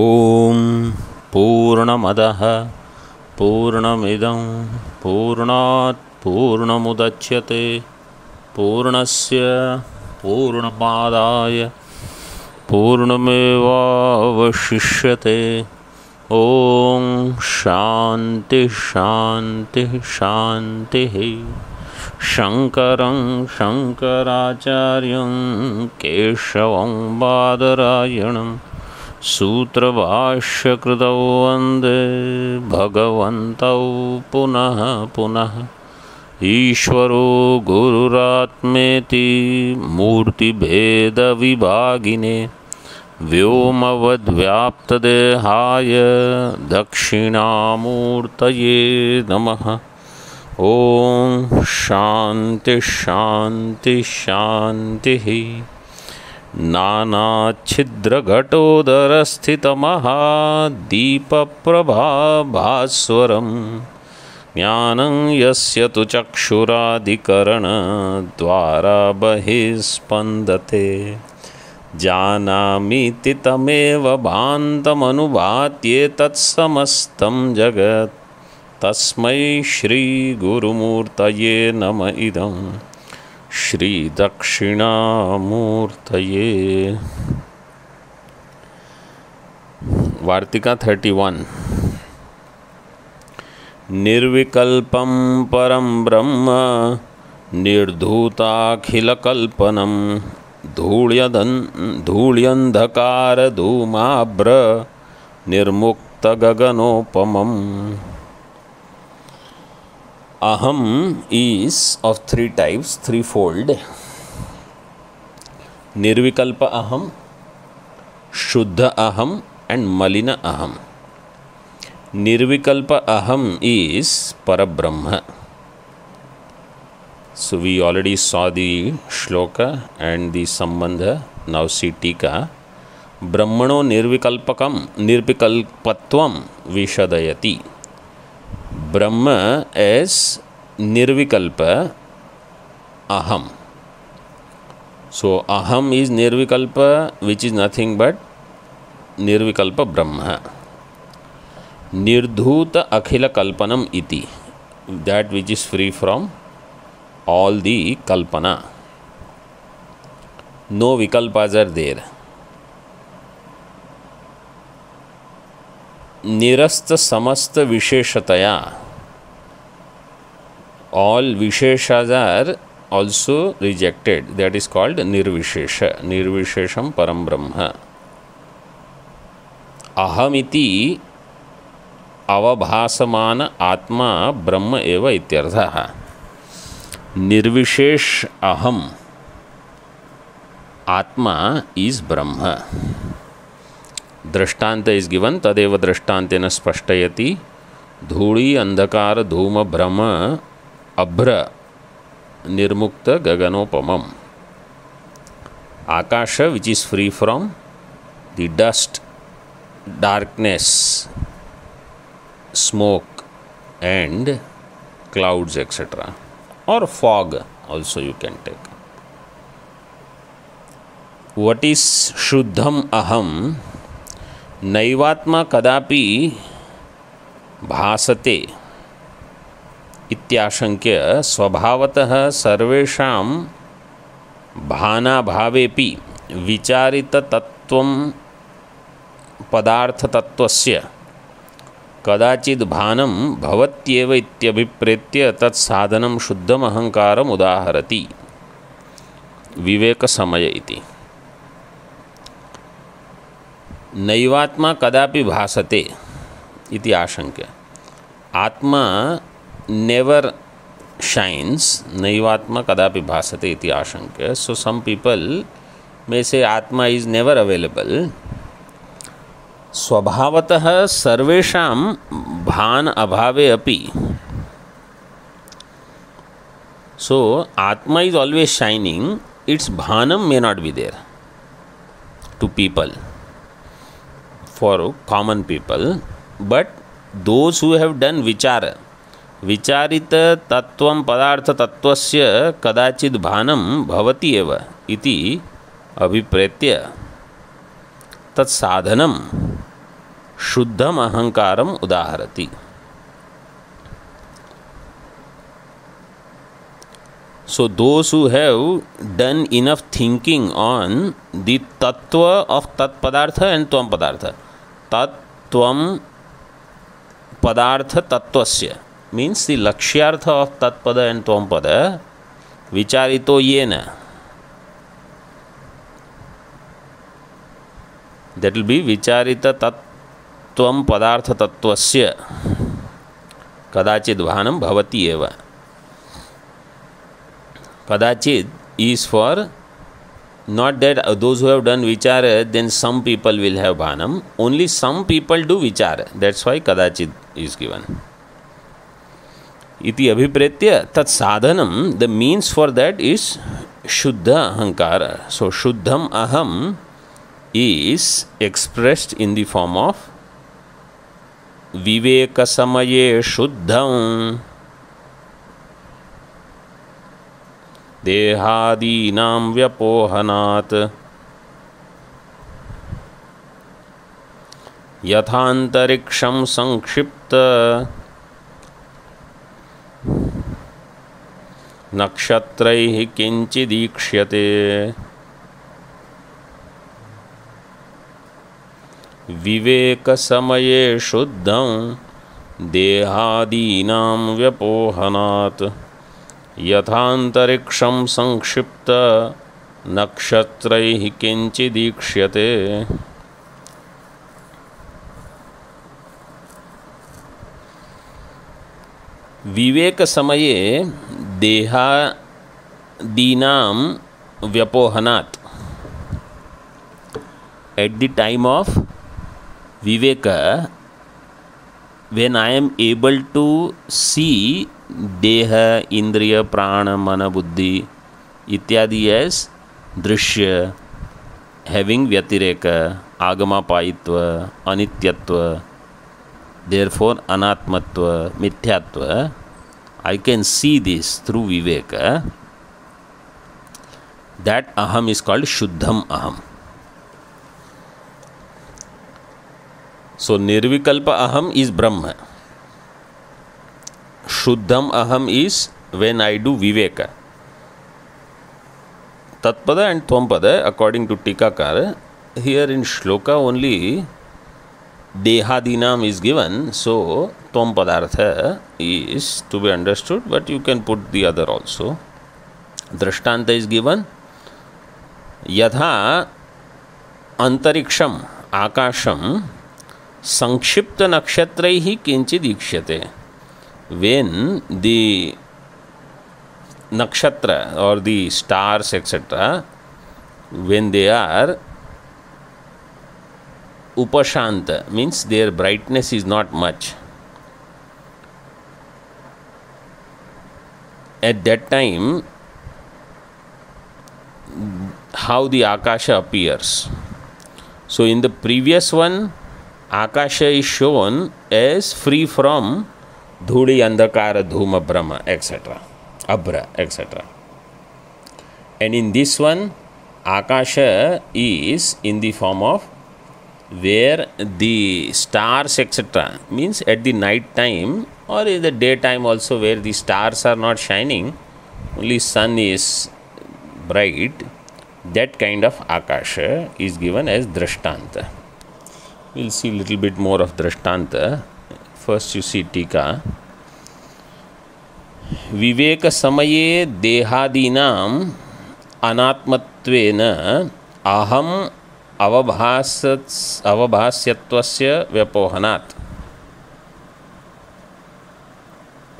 ओम पूर्णमदः पूर्णमिदं पूर्णात् पूर्णमुदच्यते पूर्णस्य पूर्णमादाय पूर्णमेवावशिष्यते। ओम शांति शांति शांति। शंकरं शंकराचार्यं केशवं बादरायणं सूत्रभाष्यकृतौ वन्दे भगवन्तौ पुनः पुनः। ईश्वरो गुरुरात्मेति मूर्तिभेदविभागिने व्योमवद्व्याप्तदेहाय दक्षिणामूर्तये नमः। ओम शांति शांति शांति। नानाच्छिद्रघटोदरस्थितमहादीपप्रभाभास्वरं ज्ञानं यस्य तु चक्षुरादिकरणद्वारा बहिस्पन्दते। जानामीति तमेव भान्तमनुभात्येतत्समस्तं जगत्। तस्मै श्री गुरुमूर्तये नम इदं श्री दक्षिणामूर्तये। वार्तिका 31। निर्विकल्पं परं ब्रह्म निर्धूताखिलकल्पनं धूल्यन्धकारधूमाभ्र निर्मुक्तगगनोपमम्। Aham is of three types, threefold. Nirvikalpa aham, Shuddha aham and Malina aham. Nirvikalpa aham is Parabrahma. So we already saw the shloka and the sambandha. Now see tika. Brahmano nirvikalpakam nirvikalpatvam vishadayati. Brahma is nirvikalpa aham. So aham is nirvikalpa, which is nothing but nirvikalpa Brahma. Nirdhuta akhila kalpanam iti, that which is free from all the kalpana. No vikalpas are there. निरस्त समस्त विशेषतया, all visheshas are also rejected. That is called nirvishesha. Nirvishesham param brahma. Ahamiti avabhasamana atma brahma eva ityartha. Nirvishesh aham, atma is brahma. दृष्टांत is given तदेव दृष्टांतेन स्पष्टयति। धूली अंधकार धूम भ्रम अभ्र निर्मुक्त गगनोपमम। आकाश which is free from the dust, darkness, smoke and clouds etcetera, और fog also you can take. What is शुद्धम अहम? नैवात्मा कदापि भासते इत्याशंक्य स्वभावतः सर्वेषां भानाभावेपि विचारिततत्त्वं पदार्थतत्त्वस्य कदाचित् भानं भवत्येव इत्यभिप्रेत्य तत्साधनं शुद्धम अहंकारम् उदाहरति। विवेक समय इति। नैवात्मा कदापि भासते इति आशंक्य। आत्मा नेवर शाइन्स, नैवात्मा कदापि भासते इति आशंक्य। सो सम पीपल मे से आत्मा इज नेवर अवेलेबल। स्वभावतः सर्वेषां भान अभावे अपि, so atma is always shining, it's भानम may not be there to people, for common people, but those who have done vichara, विचारित तत्वं पदार्थ तत्वस्य कदाचित् भानं भवति एव इति अभिप्रेत्य तत्साधनं शुद्धम अहंकारम उदाहरति. So those who have done enough thinking on the tattva of tat padartha and tvam padartha. Tat tvam padartha tattvasya means the lakshyartha of tat pada and tvam pada vicharito yena. That will be vicharita tat tvam padartha tattvasya kadachid bhanam bhavati eva. Kadachid is for not that those who have done vichara, then some people will have bhanam. Only some people do vichara. That's why kadachid is given. Iti abhipretya tat sadhanam, the means for that is shuddha ahankara. So shuddham aham is expressed in the form of viveka samaye shuddham देहादीनां व्यपोहनात् यथान्तरिक्षं संक्षिप्त नक्षत्रैः किञ्चिदीक्ष्यते विवेकसमये शुद्धं देहादीनां व्यपोहनात् यथान्तरिक्षं संक्षिप्त नक्षत्रैः किञ्चिदीक्ष्यते. विवेक समये देहादीनां व्यपोहनात्. At the time of viveka, when I am able to see देह इंद्रिय प्राण मन बुद्धि इत्यादि एस दृश्य, हैविंग व्यतिरेक, आगमापायित्व, अनित्यत्व, देयरफॉर अनात्मत्व, मिथ्यात्व, I can see this through Vivek. That अहम इज कॉल्ड शुद्धम अहम. सो निर्विकल्प अहम is Brahma. Shuddham aham is when I do viveka. Tatpada and Tvam-pada, according to Tikakara, here in Shloka only Dehadinam is given, so Tvam-padartha is to be understood, but you can put the other also. Drishtanta is given. Yatha antariksham akasham sankshipta nakshatraihi kinchid ikshate. When the nakshatra or the stars etc., when they are upashanta, means their brightness is not much, at that time how the akasha appears. So in the previous one, akasha is shown as free from dhudi andhakara dhuma brahma etc., abra etc. And in this one, akasha is in the form of where the stars etc., means at the night time or in the daytime also, where the stars are not shining, only sun is bright, that kind of akasha is given as drishtanta. We will see little bit more of drishtanta. First you see टीका. विवेक समये देहादीनां अनात्मत्वेन अहम अवभास्यत्वस्य व्यपोहनात्.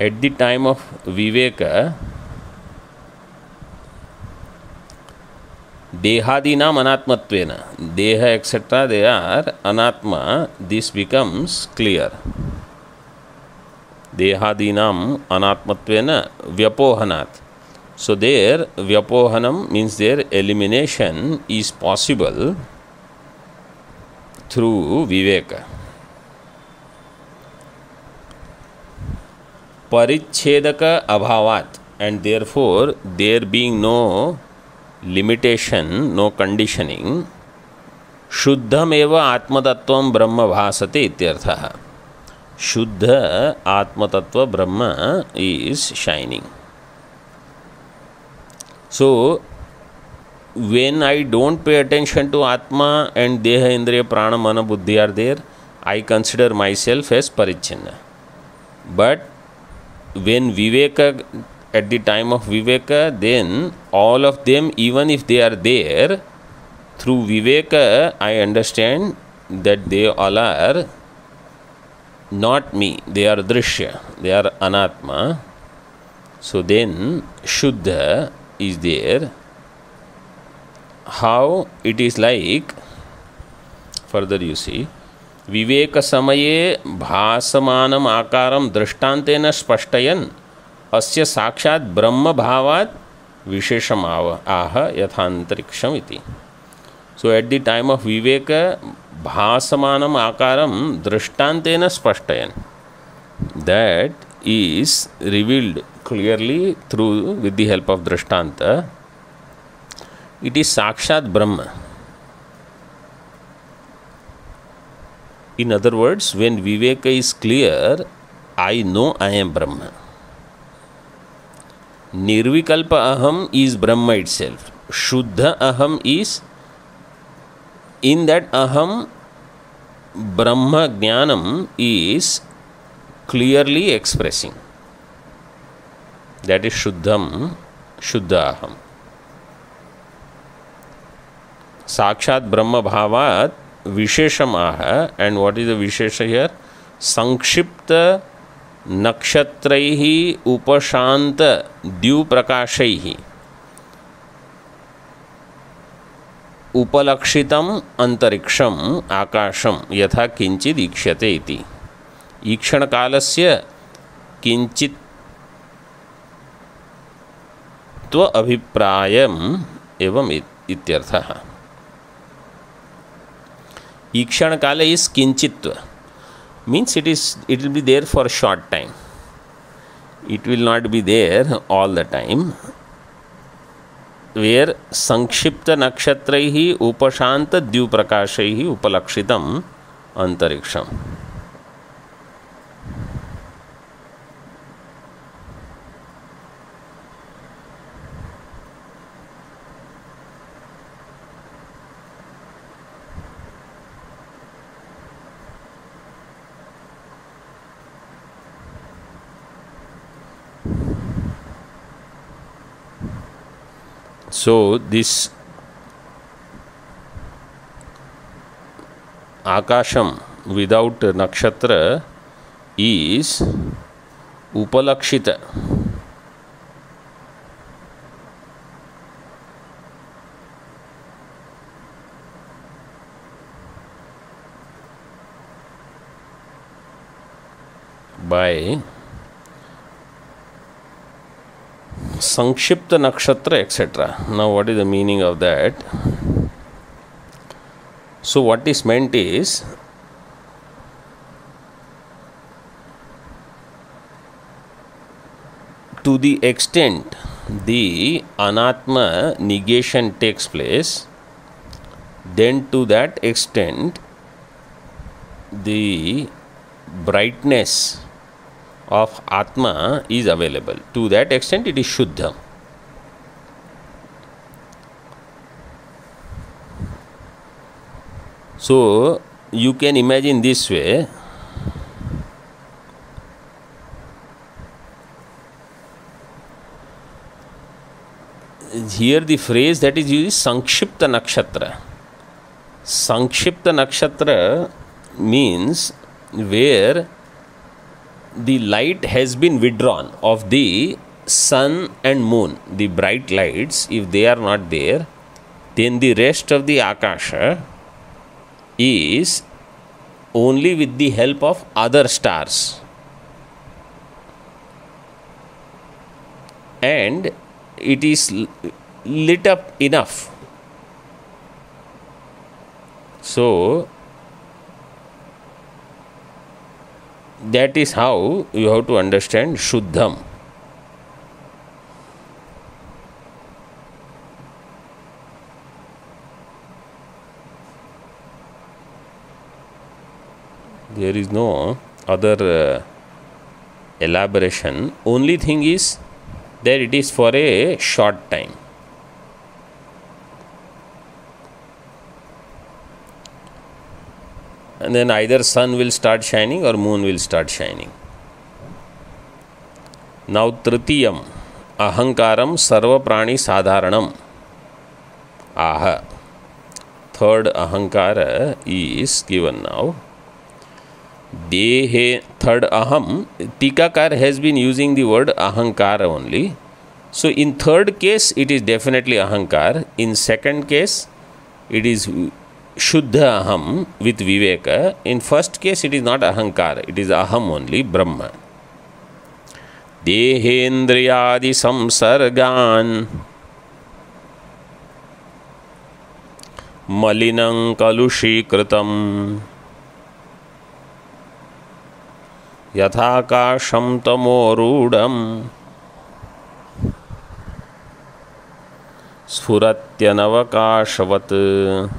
At the time of viveka, dehadinam anatmatvena, deha etc., they are anatma, this becomes clear. Dehadinam anatmatvena vyapohanat. So there vyapohanam means their elimination is possible through viveka. Parichedaka abhavat, and therefore there being no limitation, no conditioning, शुद्धमेव आत्मतत्वं ब्रह्म भासते इत्यर्थः. शुद्ध आत्मतत्व ब्रह्म is shining. So when I don't pay attention to Atma and Deha, Indriya, Prana, Mana, Buddhi are there, I consider myself as Parichinna. But when Viveka, at the time of Viveka, then all of them, even if they are there, through Viveka, I understand that they all are not me, they are Drishya, they are Anatma. So then Shuddha is there. How it is like, further you see, विवेक समये भासमानम आकारम दृष्टांतेन स्पष्टयन् अस्य साक्षात् ब्रह्म भावात् विशेषम आह यथांतरिक्षम इति. So at the time of viveka, भासमानम आकारम दृष्टांतेन स्पष्टयन्, that is revealed clearly through, with the help of drishtanta. It is sakshat brahma. In other words, when viveka is clear, I know I am brahma. Nirvikalpa aham is brahma itself. Shuddha aham is, in that aham, brahma jnanam is clearly expressing. That is shuddham, shuddha aham. Sakshat brahma bhavat vishesham aha. And what is the vishesha here? Sankshipta nakshatraihi upashanta dyu prakashaihi upalakshitam antariksham akasham yatha kinchid ikshate iti. ईक्षण कालस्य किंचित त्व अभिप्रायम एवं इत्यर्थः. ईक्षण काल is किंचित्व, means it will be there for a short time. It will not be there all the time. Where संक्षिप्त नक्षत्रैहि उपशांत द्युप्रकाशैहि उपलक्षितम अंतरिक्षम. So this Akasham without nakshatra is upalakshita. By Sankshipta nakshatra, etc. Now what is the meaning of that? So what is meant is, to the extent the anatma negation takes place, then to that extent the brightness of Atma is available. To that extent it is Shuddha. So you can imagine this way. Here the phrase that is used is Sankshipta Nakshatra. Sankshipta Nakshatra means where the light has been withdrawn of the sun and moon, the bright lights. If they are not there, then the rest of the Akasha is only with the help of other stars, and it is lit up enough. So that is how you have to understand Shuddham. There is no other elaboration. Only thing is that it is for a short time. And then either sun will start shining or moon will start shining. Now Tritiyam Ahankaram Sarva Prani Sadharanam. Aha. Third Ahankara is given now. Dehe, third Aham. Tikakar has been using the word Ahankara only. So in third case it is definitely Ahankar. In second case it is Shuddha Aham with Viveka. In first case it is not Ahankar, it is Aham only, Brahma. Dehendriyadi samsargan malinam kalushikritam yathakasham tamorudam sfuratyanavakashavat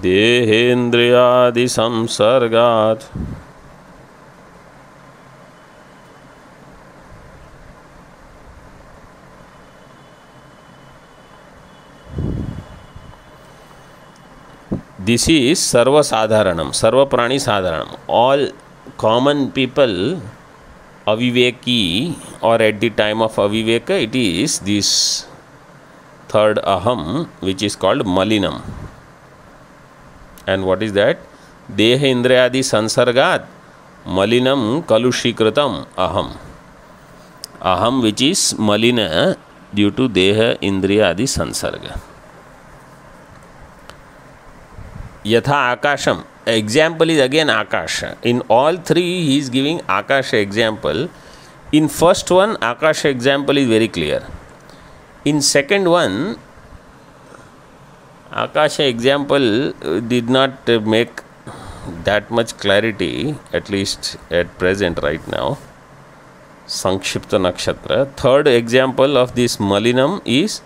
dehendriyadi samsargat. This is Sarva Sadharanam, Sarva Prani Sadharanam. All common people, Aviveki, or at the time of Aviveka, it is this third Aham, which is called Malinam. And what is that? Deha Indrayadi Sansargat, Malinam Kalushikritam Aham. Aham, which is Malina due to Deha Indriyadi Sansarga. Yatha Akasham. Example is again Akasha. In all three he is giving Akasha example. In first one Akasha example is very clear. In second one Akasha example did not make that much clarity, at least at present right now. Sankshipta Nakshatra. Third example of this Malinam is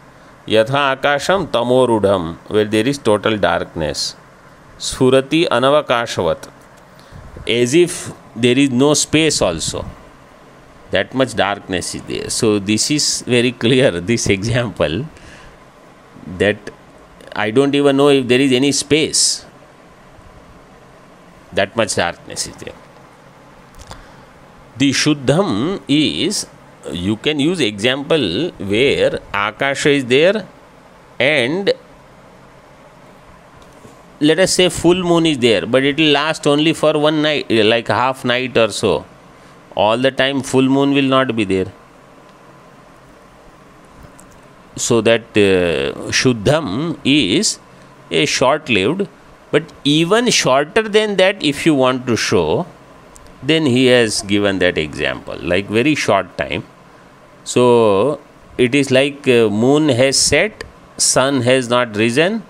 Yatha Akasham Tamorudham, where there is total darkness. Sfurati Anavakashavat, as if there is no space also. That much darkness is there. So this is very clear, this example, that I don't even know if there is any space. That much darkness is there. The Shuddham is, you can use example where Akasha is there and let us say full moon is there, but it will last only for one night, like half night or so. All the time full moon will not be there. So that Shuddham is a short-lived, but even shorter than that if you want to show, then he has given that example, like very short time. So it is like moon has set, sun has not risen,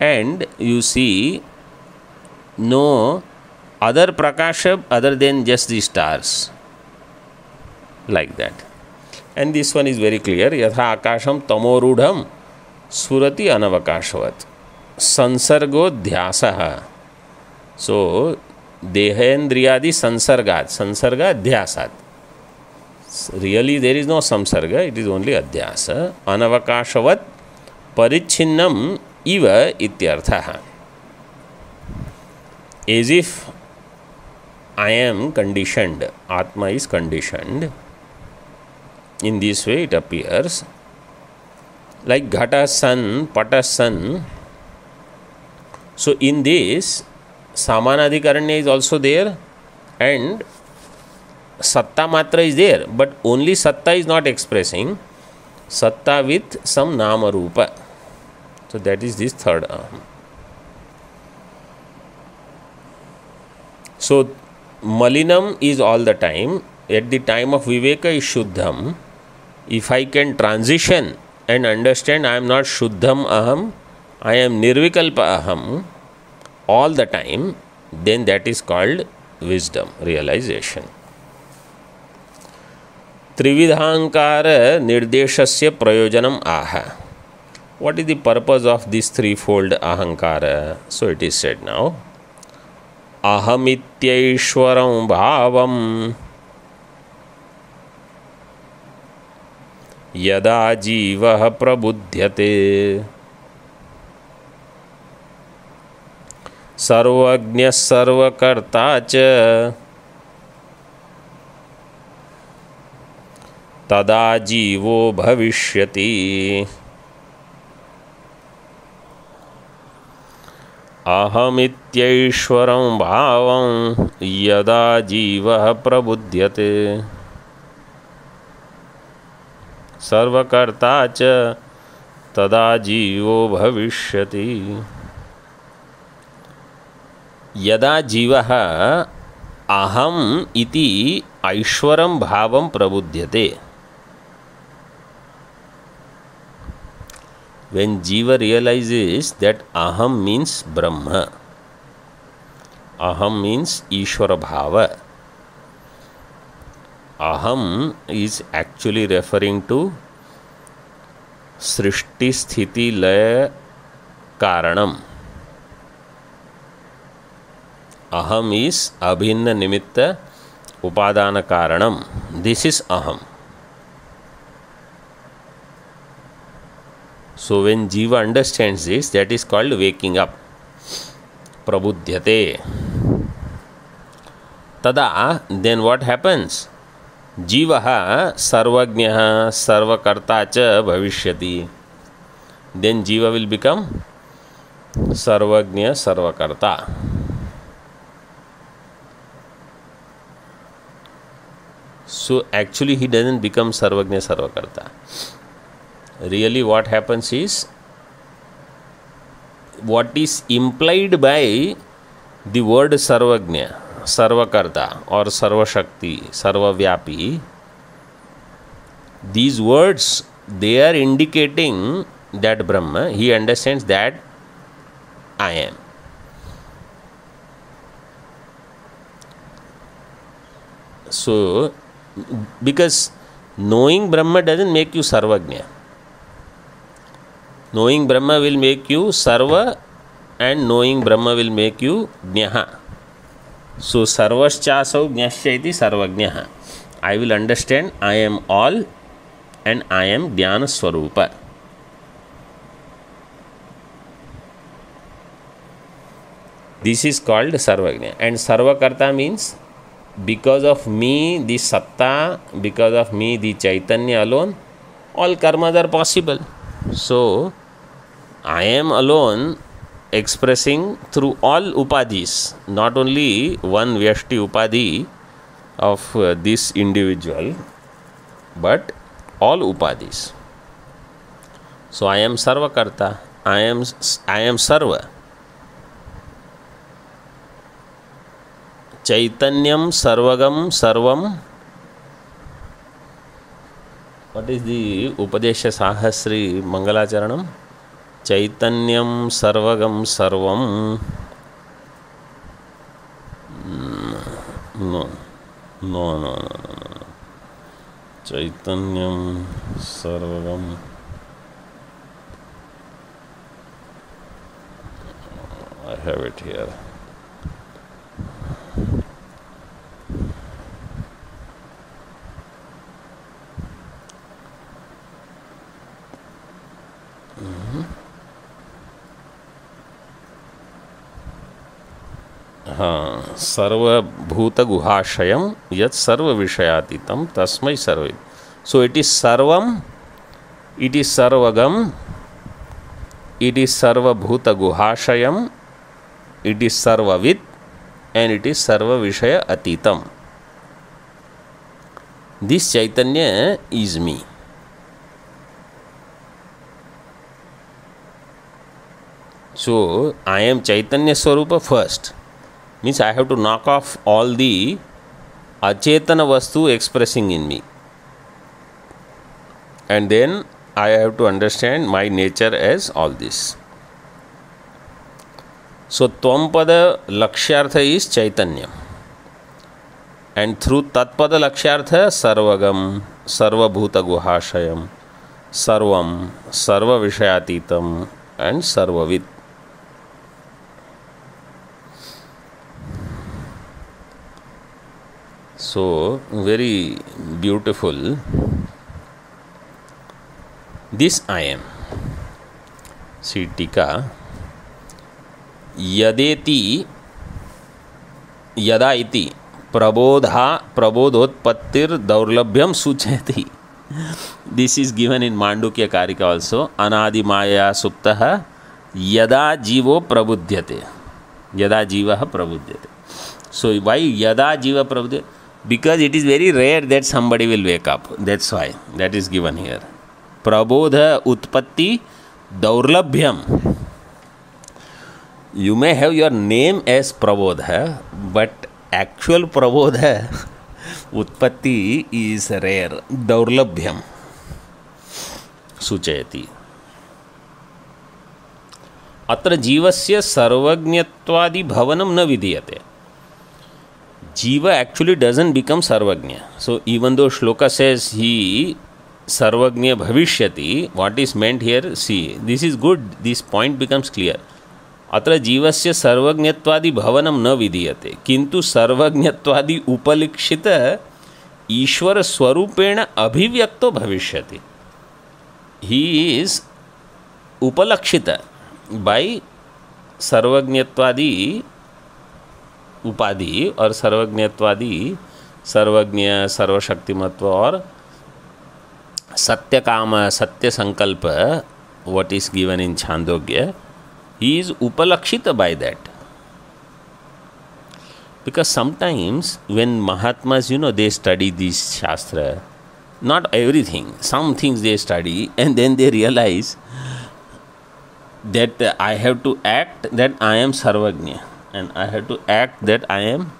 and you see no other prakasha other than just the stars, like that. And this one is very clear. Yatha akasham tamorudham surati anavakashavat sansargo dhyasaha. So dehendriyadi sansargat, sansarga dhyasat. Really there is no samsarga, it is only adhyasa. Anavakashavat parichinnam Iva ityarthaha. As if I am conditioned, Atma is conditioned. In this way it appears. Like Ghata sun, Pata sun. So in this, Samanadhikaranya is also there and Satta Matra is there, but only Satta is not expressing. Satta with some Nama Rupa. So that is this third Aham. So Malinam is all the time. At the time of Viveka is Shuddham. If I can transition and understand I am not Shuddham Aham, I am Nirvikalpa Aham all the time, then that is called wisdom, realization. Trividhankara nirdeshasya prayojanam aha. What is the purpose of this threefold ahankara? So it is said now. Ahamityeshwaram bhavam yada jivah prabudhyate sarvagnya sarvakarta cha tada jivo bhavishyati. Ahamityeshwaram bhavam yada jivah prabudhyate sarvakarta cha tada jivo bhavishyati. Yada jivah aham iti aishwaram bhavam prabudhyate. When Jiva realizes that aham means Brahma, aham means Ishvara Bhava, aham is actually referring to Srishti Sthiti Laya Karanam. Aham is Abhinna Nimitta Upadana Karanam. This is aham. So when Jiva understands this, that is called waking up. Prabudhyate. Tada, then what happens? Jivaha sarvagnya sarvakarta cha bhavishyati. Then Jiva will become sarvagnya sarvakarta. So actually he doesn't become sarvagnya sarvakarta. Really what happens is, what is implied by the word sarvagnya, sarvakarta or sarvashakti, sarvavyapi, these words, they are indicating that Brahma, he understands that I am. So, because knowing Brahma doesn't make you sarvagnya. Knowing Brahma will make you sarva, and knowing Brahma will make you jnaha. So sarvaschasau jnasya iti sarvajnaha. I will understand I am all and I am jnana swarupa. This is called sarvajna. And sarvakarta means because of me the satta, because of me the chaitanya alone, all karmas are possible. So I am alone expressing through all upadhis, not only one vyashti upadhi of this individual, but all upadhis. So I am sarvakarta, I am sarva. Chaitanyam sarvagam sarvam. What is the Upadesha Sahasri Mangalacharanam? Chaitanyam sarvagam sarvam. No. Chaitanyam sarvagam. I have it here. सर्वभूत गुहाशयम यत् सर्व विषयातीतम तस्मै सर्वे. So it is sarvam, it is sarvagam, it is sarvabhuta guhashayam, it is sarvavit, and it is sarva vishaya atitam. This Chaitanya is me. So I am Chaitanya Swarupa first. Means I have to knock off all the achetana vastu expressing in me. And then I have to understand my nature as all this. So Tvampada Lakshyartha is Chaitanya. And through Tatpada Lakshyartha, Sarvagam, Sarvabhuta Guhashayam, सर्वम, सर्व विषयातीतम and sarvavit. So very beautiful. This I am. See टीका, यदेति यदा इति प्रबोधोत्पत्तिर दौर्लभ्यम सूचयति. This is given in Mandukya Karika also. Anadi Maya Suptaha Yada Jivo Prabudhyate. Yada Jiva Prabudhyate. So why Yada Jiva Prabudhyate? Because it is very rare that somebody will wake up. That's why. That is given here. Prabodha Utpatti Daurlabhyam. You may have your name as Prabodha, but actual Prabodha Utpatti is rare. Daurlabhyam सूचयति. अत्र जीवस्य सर्वज्ञत्वादि भवनम न विधीयते. Jiva actually doesn't become Sarvagnya. So even though Shloka says he Sarvagnya Bhavishyati, what is meant here? See, this is good. This point becomes clear. अत्र जीवस्य सर्वज्ञत्वादि भवनम न विधीयते, किंतु सर्वज्ञत्वादि उपलिक्षित ईश्वर स्वरूपेण अभिव्यक्तो भविष्यति. He is upalakshita by सर्वज्ञत्वादि उपाधि और सर्वज्ञत्वादि सर्वज्ञ, सर्वशक्तिमत्व और सत्य काम, सत्य संकल्प, what is given in Chandogya, he is upalakshita by that. Because sometimes when Mahatmas, they study this Shastra, not everything, some things they study and then they realize that I have to act that I am Sarvagnya and I have to act that I am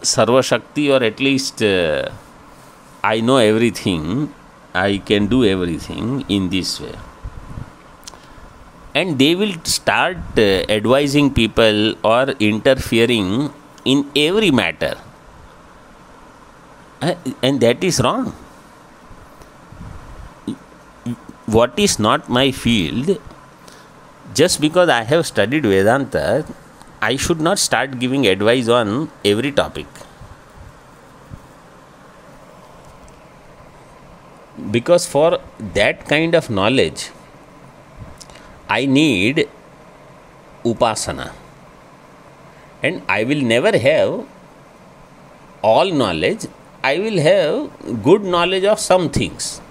Sarva Shakti, or at least I know everything, I can do everything in this way. And they will start advising people or interfering in every matter. And that is wrong. What is not my field, just because I have studied Vedanta, I should not start giving advice on every topic. Because for that kind of knowledge, I need upasana. And I will never have all knowledge. I will have good knowledge of some things.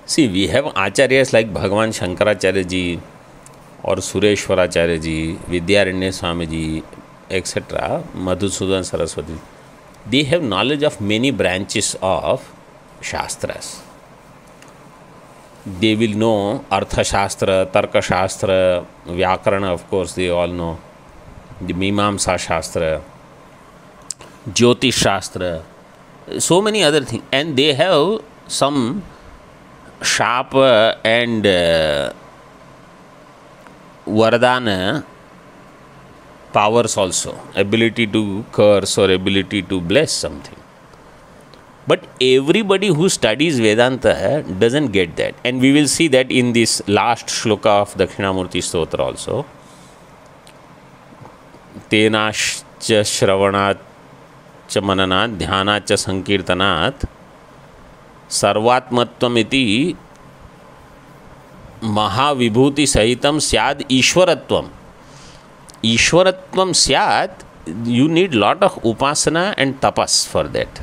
See, we have acharyas like Bhagavan Shankaracharya ji or Sureshwaracharya ji, Vidyaranya Swami ji, etc., Madhusudan Saraswati. They have knowledge of many branches of Shastras. They will know Artha Shastra, Tarka Shastra, Vyakarana, of course, they all know, the Mimamsa Shastra, Jyotish Shastra, so many other things. And they have some sharp and Vardhana powers also, ability to curse or ability to bless something. But everybody who studies Vedanta doesn't get that. And we will see that in this last shloka of Dakshinamurti Stotra also. Tenascha Shravanat cha Mananat Dhyanat cha Sankirtanat Sarvatmatvam iti Mahavibhuti Sahitam Syad Ishwaratvam. Ishwaratvam Syad, you need lot of upasana and tapas for that.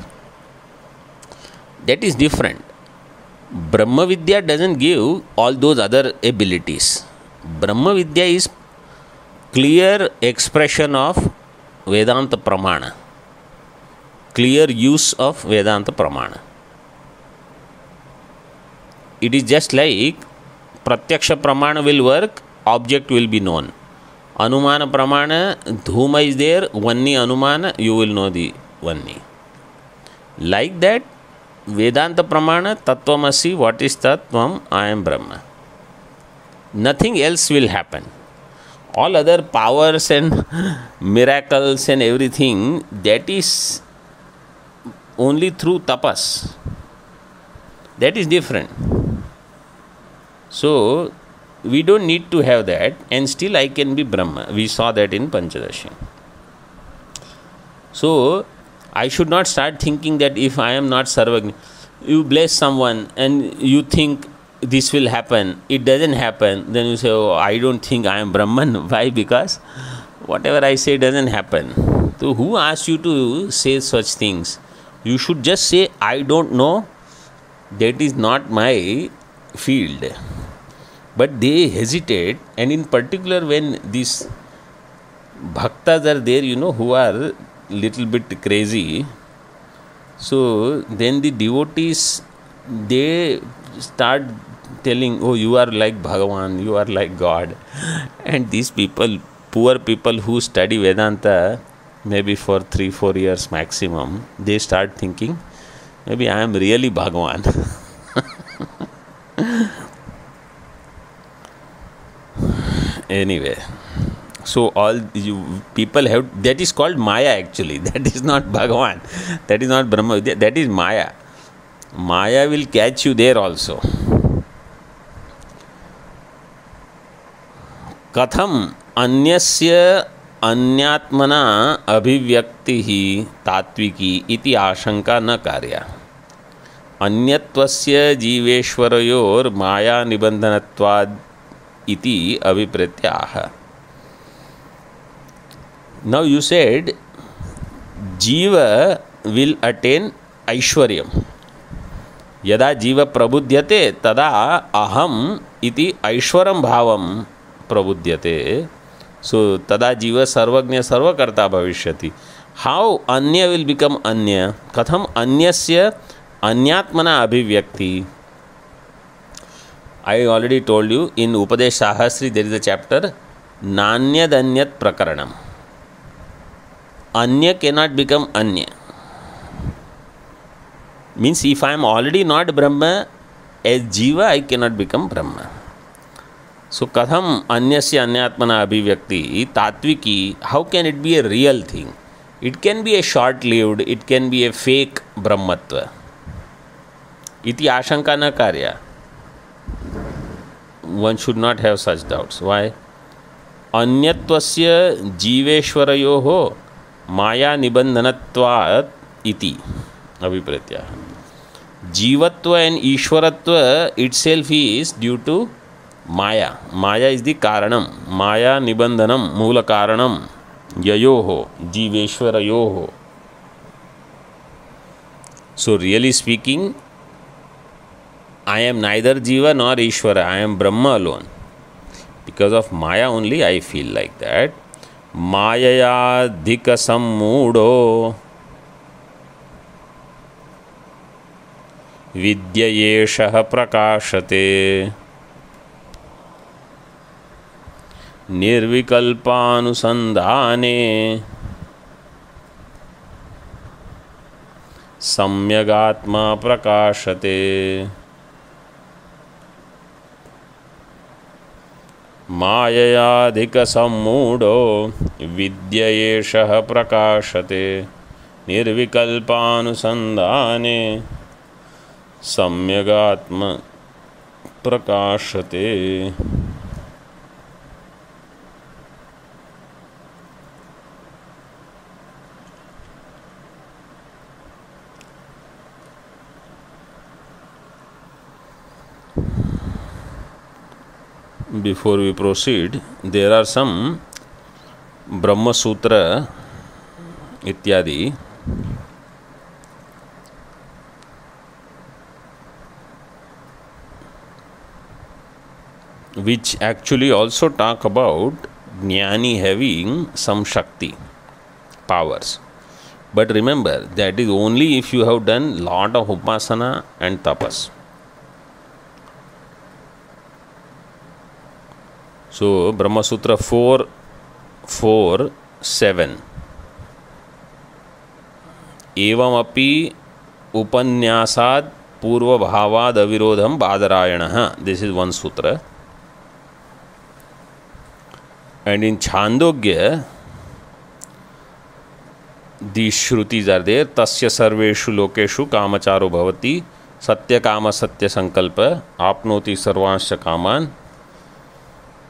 That is different. Brahma Vidya doesn't give all those other abilities. Brahma Vidya is clear expression of Vedanta Pramana. Clear use of Vedanta Pramana. It is just like Pratyaksha Pramana will work, object will be known. Anumana Pramana, Dhuma is there, Vanni Anumana, you will know the Vanni. Like that, Vedanta Pramana, Tattvamasi, what is Tattvam? I am Brahma. Nothing else will happen. All other powers and miracles and everything, that is only through tapas. that is different. So we don't need to have that, and still I can be Brahma. We saw that in Panchadashi. So I should not start thinking that if I am not Sarvagna, you bless someone and you think this will happen, it doesn't happen, then you say, oh, I don't think I am Brahman. Why? Because whatever I say doesn't happen. So who asked you to say such things? You should just say, I don't know, that is not my field. But they hesitate, and in particular when these bhaktas are there, who are little bit crazy, so then the devotees, they start telling, oh, you are like Bhagavan, you are like God. And these people, poor people who study Vedanta maybe for 3-4 years maximum, they start thinking, maybe I am really Bhagavan. Anyway, so all you people have, that is called Maya actually. That is not Bhagavan. That is not Brahma. That is Maya. Maya will catch you there also. Katham अन्यस्य अन्यात्मना अभिव्यक्ति ही तात्विकी इति आशंका न कार्या. अन्यत्वस्य जीवेश्वरयोर माया निबंधनत्वाद इति अभिप्रेत्याह. Now you said जीव will attain Aishwaryam. यदा जीव प्रबुध्यते तदा अहम इति ऐश्वरम भावम प्रबुध्यते. So tada jiva sarvagnya sarvakarta bhavishyati. How anya will become anya? Katham anyasya anyatmana abhivyakti. I already told you in Upadesh Sahasri there is a chapter Nanyadanyat Prakaranam. Anya cannot become anya. Means if I am already not Brahma, as jiva I cannot become Brahma. So, katham anyasya anyatmana abhivyakti tatviki, how can it be a real thing? It can be a short-lived, it can be a fake brahmatva. Iti ashanka na karya. One should not have such doubts. Why? Anyatvasya jiveshwarayoho maya nibandhanatvat iti abhipratya. Jivatva and Ishwaratva itself is due to Maya. Maya is the Karanam. Maya Nibandhanam, Mula Karanam, Yayoho, Jiveshwarayoho. So, really speaking, I am neither Jiva nor Ishvara. I am Brahma alone. Because of Maya only I feel like that. Mayaya dhika sammudo vidyayeshaha prakashate. निर्विकल्पानुसंधाने सम्यगात्मा प्रकाशते. माययाधिकसम्मूढो विद्ययेषः प्रकाशते. निर्विकल्पानुसंधाने सम्यगात्मा प्रकाशते. Before we proceed, there are some Brahma Sutra ityadi which actually also talk about Jnani having some Shakti, powers. But remember, that is only if you have done lot of Upasana and Tapas. So, Brahma Sutra 4.4.7 एवं अपि उपन्यासाद पूर्व भावाद अविरोधम बादरायणः. This is one sutra. And in Chandogya, these shrutis are there. Tasya sarveshu lokeshu kamacharo bhavati सत्य काम सत्य संकल्प आपनोति सर्वांश कामान.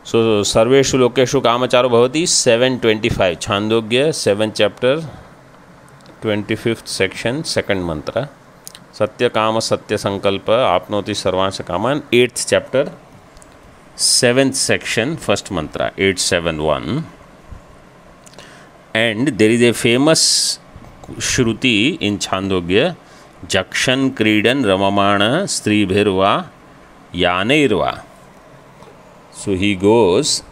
सो सर्वेषु लोकेषु कामचारो भवति 7:25 Chandogya 7th chapter 25th section 2nd mantra. सत्य काम सत्य संकल्प आपनोति सर्वांश कामान 8th chapter 7th section 1st mantra 871. And there is a famous shruti in Chandogya, Jakshan Kridan Ramamana Stribhirva Yaneirva. So he goes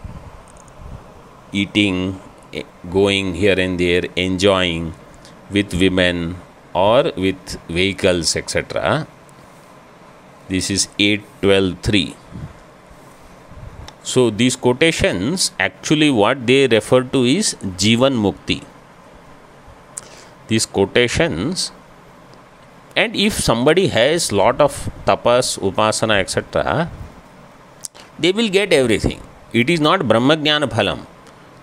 eating, going here and there, enjoying with women or with vehicles, etc. This is 8:12:3. So these quotations, actually what they refer to is Jivan Mukti. These quotations, and if somebody has lot of tapas, upasana, etc., they will get everything. It is not Brahmajnana phalam,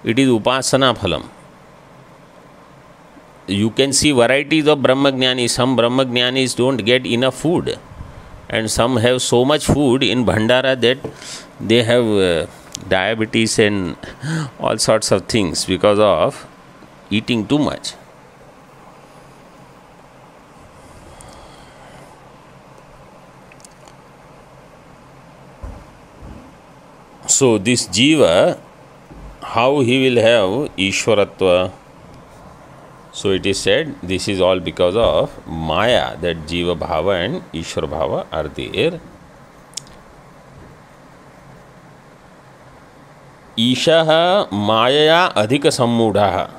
it is upasana phalam. You can see varieties of Brahmajnanis. Some Brahmajnanis don't get enough food, and some have so much food in Bhandara that they have diabetes and all sorts of things because of eating too much. So this Jiva, how he will have Ishwaratva? So it is said this is all because of Maya, that Jiva Bhava and Ishwar Bhava are there. Ishaha Maya Adhika Sammudha.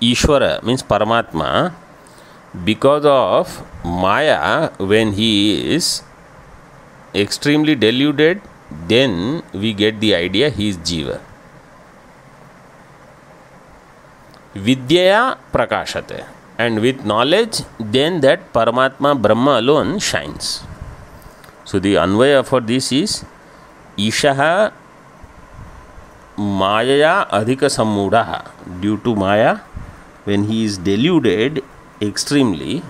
Ishwara means Paramatma. Because of Maya, when he is extremely deluded, then we get the idea he is Jiva. Vidyaya prakashate, and with knowledge, then that Paramatma Brahma alone shines. So the Anvaya for this is Ishaha Mayaya Adhika Sammudha. Due to Maya, when he is deluded extremely,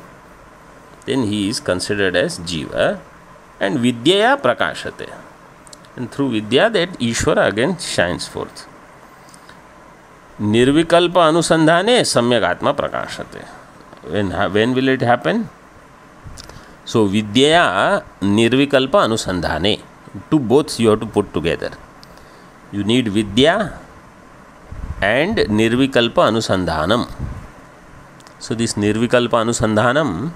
then he is considered as Jiva. And Vidyaya prakashate, and through Vidya that Ishvara again shines forth. Nirvikalpa anusandhane samyak atma prakashate. When will it happen? So Vidyaya nirvikalpa anusandhane. To both you have to put together. You need Vidya and nirvikalpa anusandhanam. So this nirvikalpa anusandhanam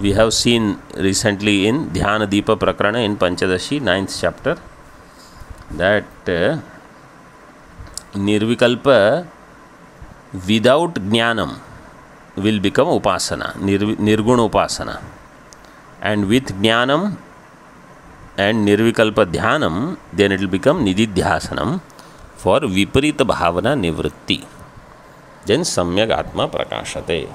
we have seen recently in Dhyana Deepa Prakarana in Panchadashi 9th chapter, that Nirvikalpa without Jnanam will become Upasana, Nirguna Upasana, and with Jnanam and Nirvikalpa Dhyanam, then it will become Nididhyasanam for Viparita Bhavana Nivritti. Then Samyak Atma Prakashate.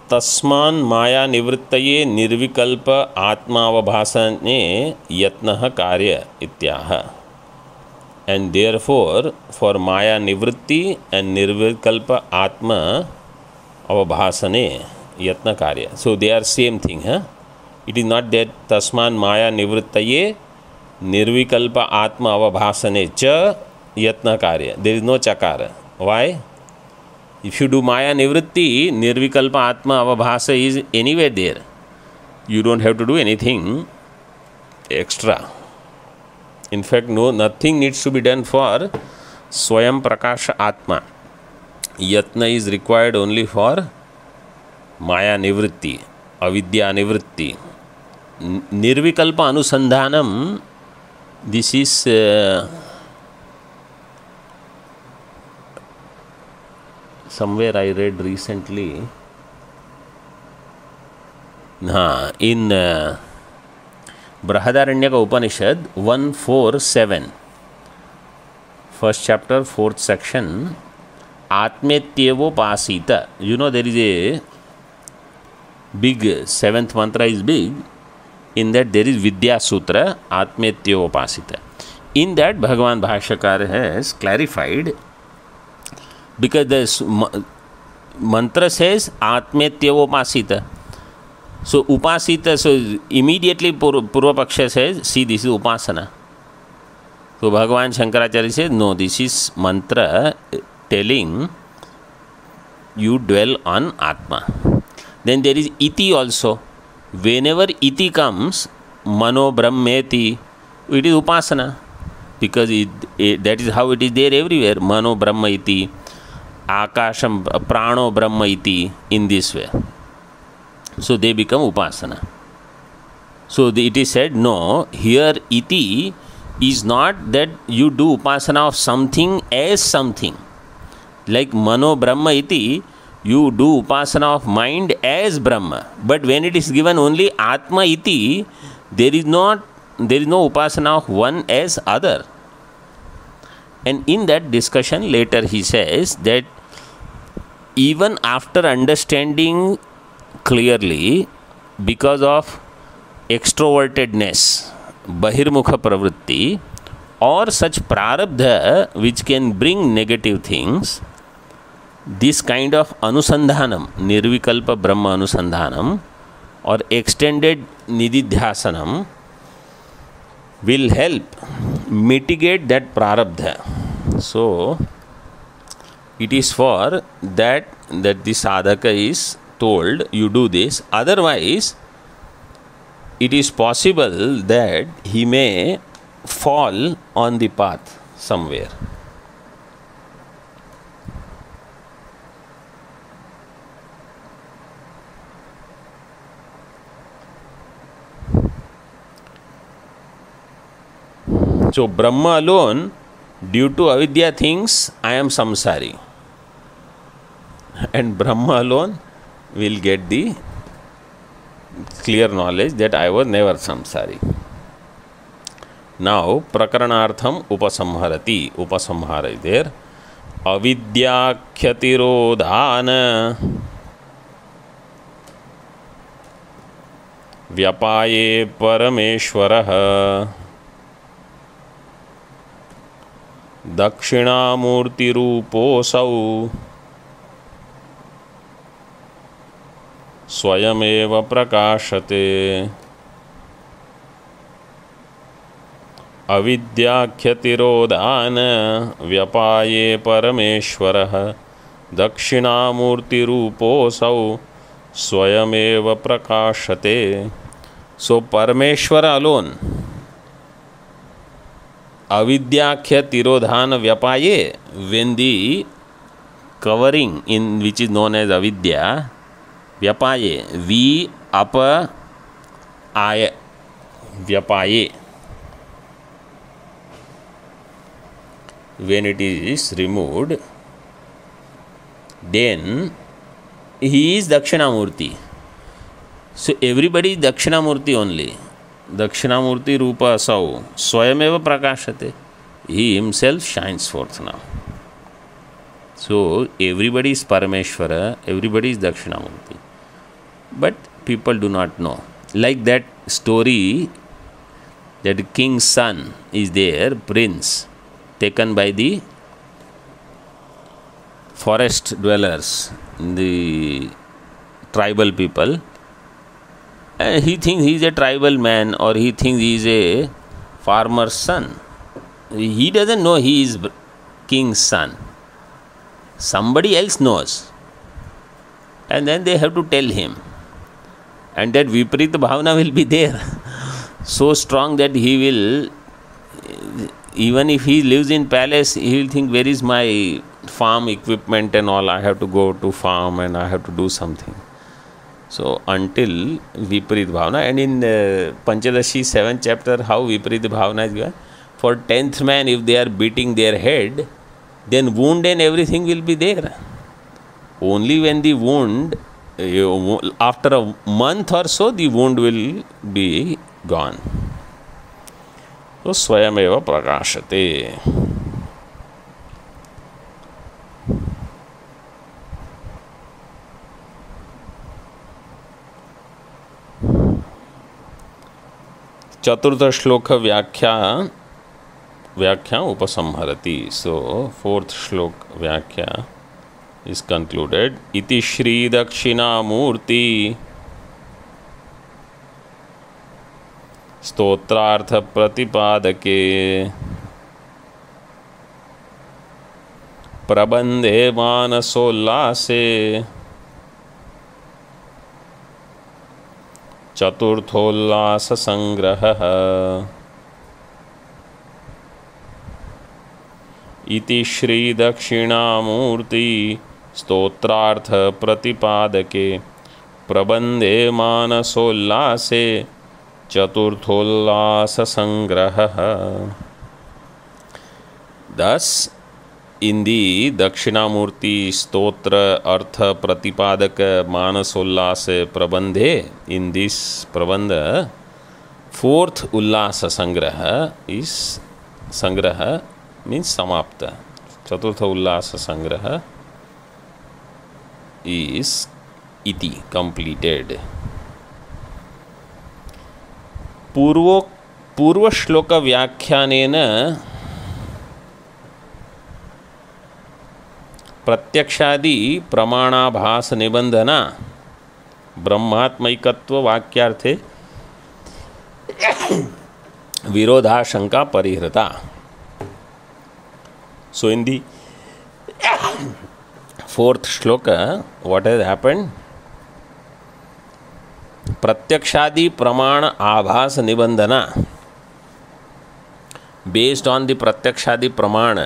तस्मान् माया निवृत्तये निर्विकल्प आत्मावभासने यत्नः कार्य इत्याह. And therefore, for Maya Nivritti and Nirvikalpa Atma Avabhasane Yatna Karya. So they are same thing. It is not that Tasman Maya Nivrittaye Nirvikalpa Atma Avabhasane Cha Yatna Karya. There is no Chakara. Why? If you do Maya Nivritti, Nirvikalpa Atma Avabhasa is anyway there. You don't have to do anything extra. In fact, nothing needs to be done for Swayam Prakasha Atma. Yatna is required only for Maya Nivritti, Avidya Nivritti. Nirvikalpa Anusandhanam, this is somewhere I read recently in Brahadaranyaka Upanishad 147, first chapter, 4th section, Atmetyevo Pasita. You know, there is a big, seventh mantra is big. In that there is Vidya Sutra, Atmetyopasita. In that Bhagavan Bhashyakar has clarified, because the mantra says Atmetyopasita. So Upasita, so immediately Purva Paksha says, see, this is Upasana. So Bhagavan Shankaracharya says, no, this is mantra telling you dwell on Atma. Then there is Iti also. Whenever Iti comes, Mano Brahmeti, it is Upasana. Because that is how it is there everywhere. Mano Brahma Iti, Akasham Prano Brahma Iti, in this way. So they become Upasana. So it is said, no, here Iti is not that you do Upasana of something as something. Like Mano Brahma Iti, you do Upasana of mind as Brahma. But when it is given only Atma Iti, there is no Upasana of one as other. And in that discussion later he says that even after understanding clearly, because of extrovertedness, Bahirmukha Pravritti, or such Prarabdha which can bring negative things, this kind of Anusandhanam, Nirvikalpa Brahma Anusandhanam, or extended Nididhyasanam, will help mitigate that Prarabdha. So it is for that the sadhaka is told, you do this. Otherwise, it is possible that he may fall on the path somewhere. So Brahma alone, due to avidya, thinks I am samsari, and Brahma alone will get the clear knowledge that I was never samsari. Now prakaranartham upasamharati, upasamhara is there. Avidyakhyatirodhana vyapaye parameshwarah दक्षिणामूर्तिरूपोऽसौ स्वयमेव प्रकाशते अविद्याख्यतिरोधान व्यपाये परमेश्वरः दक्षिणामूर्तिरूपोऽसौ स्वयमेव प्रकाशते. So Parameshwara alone, avidyakhya tirodhana vyapaye, when the covering in which is known as avidya, vyapaye, v apa aya, vyapaye, when it is removed, then he is Dakshinamurti. So everybody is Dakshinamurti only. Dakshinamurti Rupa Asau Swayameva Prakashate. He himself shines forth now. So everybody is Parameshwara, everybody is Dakshinamurti. But people do not know. Like that story that king's son is there, prince, taken by the forest dwellers, the tribal people. He thinks he is a tribal man, or he thinks he is a farmer's son. He doesn't know he is king's son. Somebody else knows. And then they have to tell him. And that Viparita Bhavana will be there. So strong that he will, even if he lives in palace, he will think, where is my farm equipment and all? I have to go to farm and I have to do something. So until Viparit Bhavana, and in Panchadashi 7th chapter, how Viparit Bhavana is given. For 10th man, if they are beating their head, then wound and everything will be there. Only when the wound, after a month or so, the wound will be gone. So Swayameva Prakashate. चतुर्थ श्लोक व्याख्या उपसंहरति. So fourth श्लोक व्याख्या is concluded. इति श्री दक्षिणामूर्ति स्तोत्रार्थ प्रतिपादके प्रबंधे मानसोल्लासे चतुर्थोल्लास संग्रहः. इति Shri Dakshinamurti स्तोत्रार्थ प्रतिपादके प्रबंधे मानसोल्लासे चतुर्थोल्लास संग्रहः. Thus, in the Dakshinamurti Stotra Artha Pratipadaka Manasollasa Prabandhe, in this Prabandha, fourth Ullasa Sangraha is Sangraha means Samapta. Chaturtha Ullasa Sangraha is iti, completed. पूर्व श्लोक व्याख्यानेन प्रत्यक्षादि प्रमाणाभास निबंधना ब्रह्मात्मैकत्व वाक्यार्थे विरोधाशंका परिहृता. So in the fourth shloka, what has happened? प्रत्यक्षादि प्रमाण आभास निबंधना. Based on the प्रत्यक्षादि प्रमाण,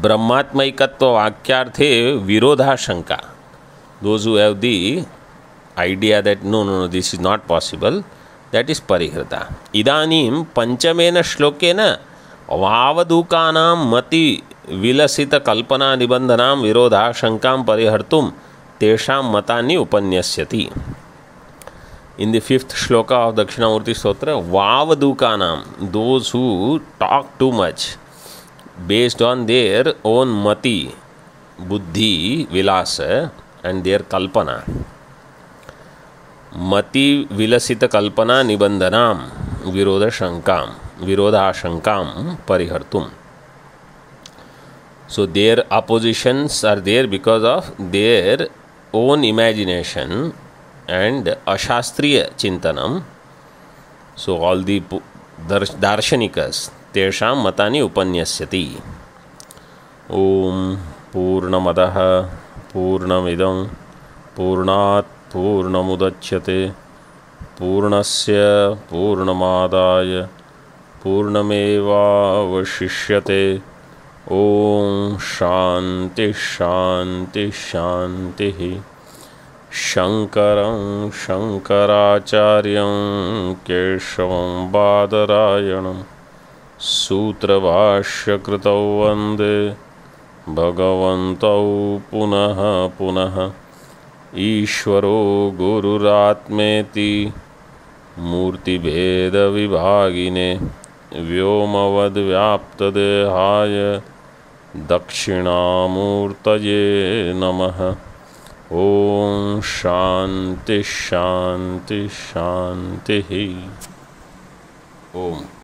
ब्रह्मात्मैकत्व वाक्यार्थे विरोधाशंका. Those who have the idea that no, this is not possible, that is परिहृता. इदानीं पंचमेन श्लोकेन वावदूकानां मति विलसित कल्पना निबंधनां विरोधाशंकां परिहर्तुं तेषां मतानि उपन्यस्यति. In the fifth shloka of Dakshinamurti Stotra, Vavadukanam, those who talk too much based on their own mati, buddhi, vilasa and their kalpana. Mati vilasita kalpana nibandhanam virodhashankam parihartum. So their oppositions are there because of their own imagination and ashastriya chintanam. So all the darshanikas, tesham matani upanyasyati. Om Purnamadaha Purnamidam Purnat Purnamudachyate Purnasya Purnamadaya Purnamevavashishyate. Om Shanti Shanti Shanti. Shankaram Shankaracharyam Keshavam Badarayanam Sutravashya Kritau Vande Bhagavantau Punaha Punaha Ishvaro Gururatmeti Murti Bheda Vibhagine Vyomavad Vyaptadehaya Dakshinamurtaye Namaha. Om Shanti Shanti Shanti. Om.